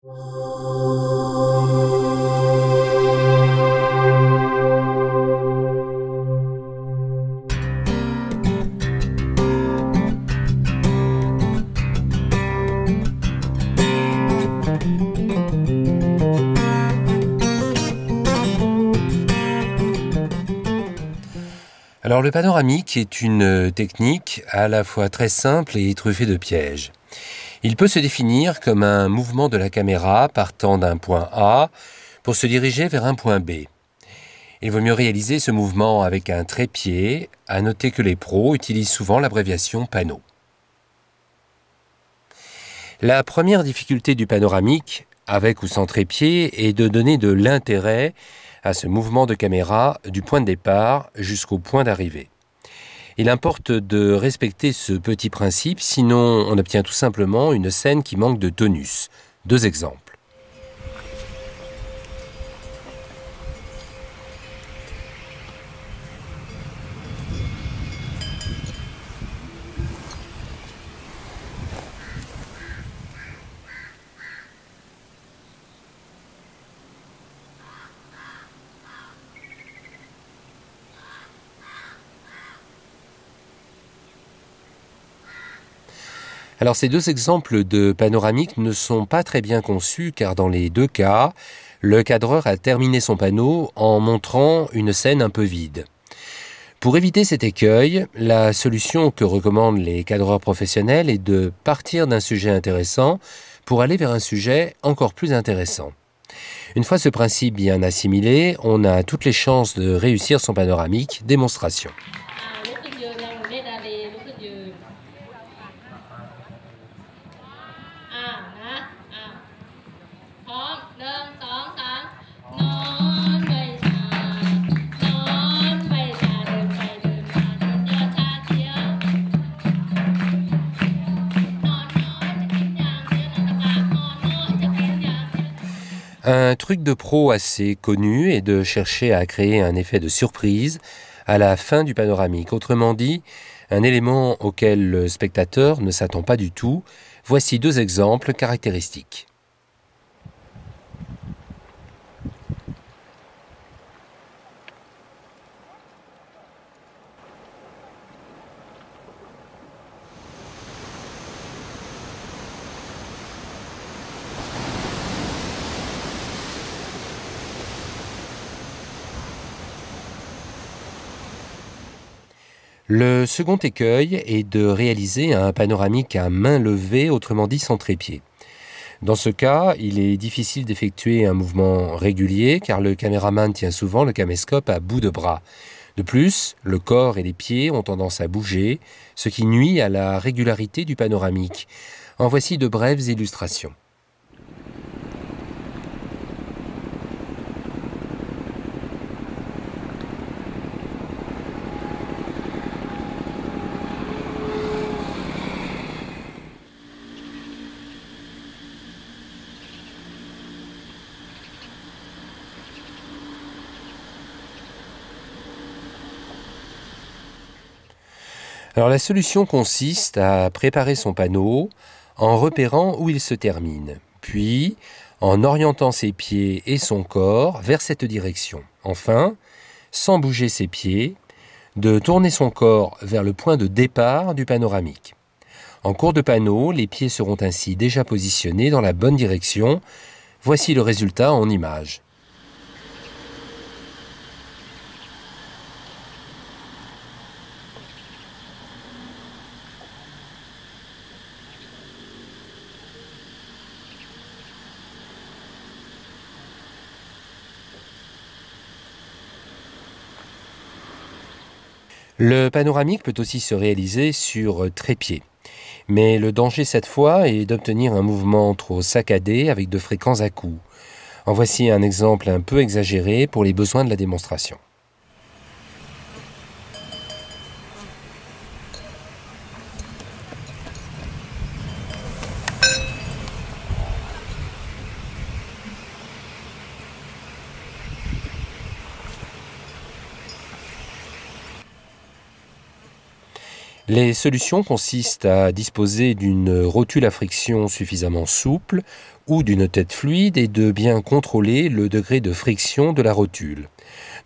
Alors le panoramique est une technique à la fois très simple et truffée de pièges. Il peut se définir comme un mouvement de la caméra partant d'un point A pour se diriger vers un point B. Il vaut mieux réaliser ce mouvement avec un trépied, à noter que les pros utilisent souvent l'abréviation panneau. La première difficulté du panoramique, avec ou sans trépied, est de donner de l'intérêt à ce mouvement de caméra du point de départ jusqu'au point d'arrivée. Il importe de respecter ce petit principe, sinon on obtient tout simplement une scène qui manque de tonus. Deux exemples. Alors ces deux exemples de panoramique ne sont pas très bien conçus car dans les deux cas, le cadreur a terminé son panneau en montrant une scène un peu vide. Pour éviter cet écueil, la solution que recommandent les cadreurs professionnels est de partir d'un sujet intéressant pour aller vers un sujet encore plus intéressant. Une fois ce principe bien assimilé, on a toutes les chances de réussir son panoramique. Démonstration. Un truc de pro assez connu est de chercher à créer un effet de surprise à la fin du panoramique. Autrement dit, un élément auquel le spectateur ne s'attend pas du tout. Voici deux exemples caractéristiques. Le second écueil est de réaliser un panoramique à main levée, autrement dit sans trépied. Dans ce cas, il est difficile d'effectuer un mouvement régulier car le caméraman tient souvent le caméscope à bout de bras. De plus, le corps et les pieds ont tendance à bouger, ce qui nuit à la régularité du panoramique. En voici de brèves illustrations. Alors la solution consiste à préparer son panneau en repérant où il se termine, puis en orientant ses pieds et son corps vers cette direction. Enfin, sans bouger ses pieds, de tourner son corps vers le point de départ du panoramique. En cours de panneau, les pieds seront ainsi déjà positionnés dans la bonne direction. Voici le résultat en images. Le panoramique peut aussi se réaliser sur trépied. Mais le danger cette fois est d'obtenir un mouvement trop saccadé avec de fréquents à-coups. En voici un exemple un peu exagéré pour les besoins de la démonstration. Les solutions consistent à disposer d'une rotule à friction suffisamment souple ou d'une tête fluide et de bien contrôler le degré de friction de la rotule.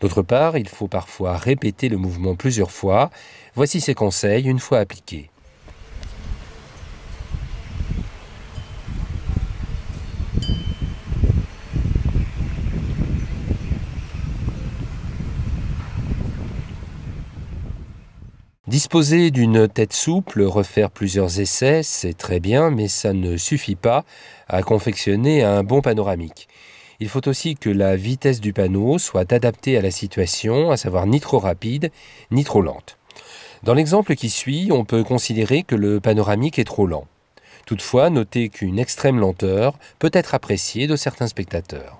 D'autre part, il faut parfois répéter le mouvement plusieurs fois. Voici ces conseils une fois appliqués. Disposer d'une tête souple, refaire plusieurs essais, c'est très bien, mais ça ne suffit pas à confectionner un bon panoramique. Il faut aussi que la vitesse du panneau soit adaptée à la situation, à savoir ni trop rapide, ni trop lente. Dans l'exemple qui suit, on peut considérer que le panoramique est trop lent. Toutefois, notez qu'une extrême lenteur peut être appréciée de certains spectateurs.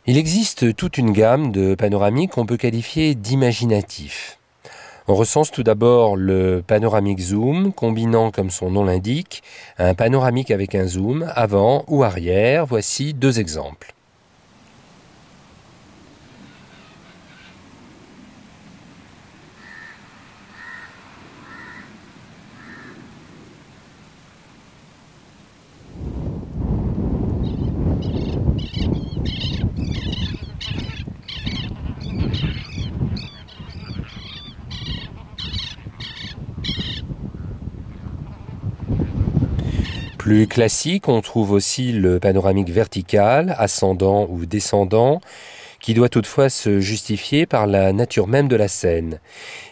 Il existe toute une gamme de panoramiques qu'on peut qualifier d'imaginatifs. On recense tout d'abord le panoramique zoom, combinant, comme son nom l'indique, un panoramique avec un zoom avant ou arrière. Voici deux exemples. Plus classique, on trouve aussi le panoramique vertical, ascendant ou descendant, qui doit toutefois se justifier par la nature même de la scène.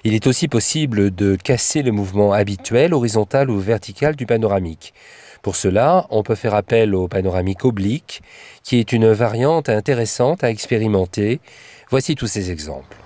Il est aussi possible de casser le mouvement habituel, horizontal ou vertical du panoramique. Pour cela, on peut faire appel au panoramique oblique, qui est une variante intéressante à expérimenter. Voici tous ces exemples.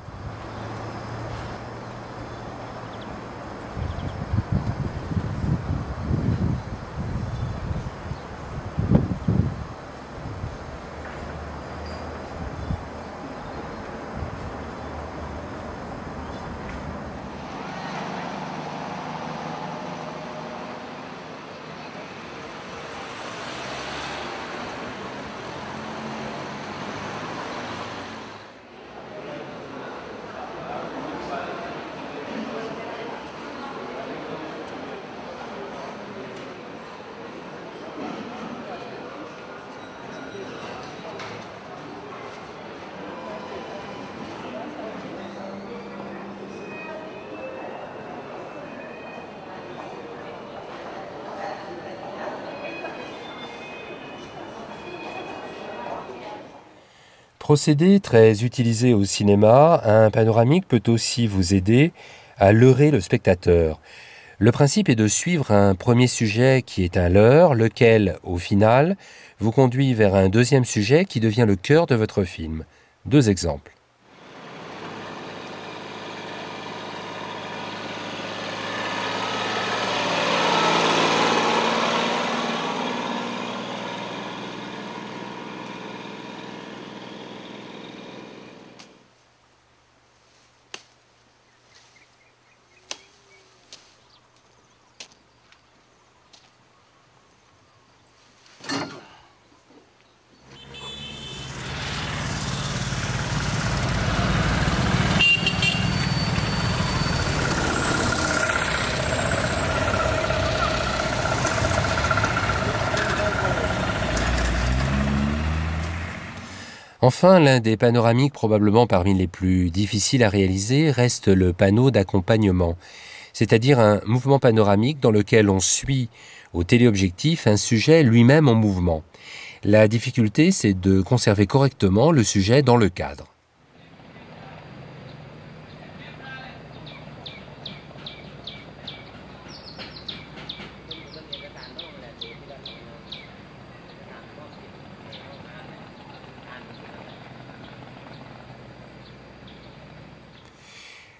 Procédé très utilisé au cinéma, un panoramique peut aussi vous aider à leurrer le spectateur. Le principe est de suivre un premier sujet qui est un leurre, lequel, au final, vous conduit vers un deuxième sujet qui devient le cœur de votre film. Deux exemples. Enfin, l'un des panoramiques probablement parmi les plus difficiles à réaliser reste le panneau d'accompagnement, c'est-à-dire un mouvement panoramique dans lequel on suit au téléobjectif un sujet lui-même en mouvement. La difficulté, c'est de conserver correctement le sujet dans le cadre.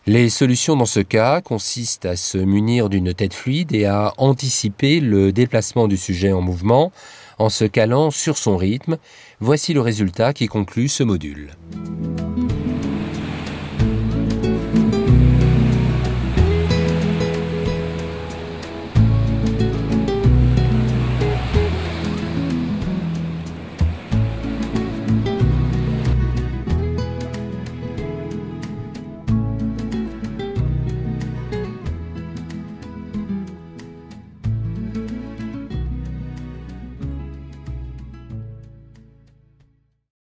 Les solutions dans ce cas consistent à se munir d'une tête fluide et à anticiper le déplacement du sujet en mouvement en se calant sur son rythme. Voici le résultat qui conclut ce module.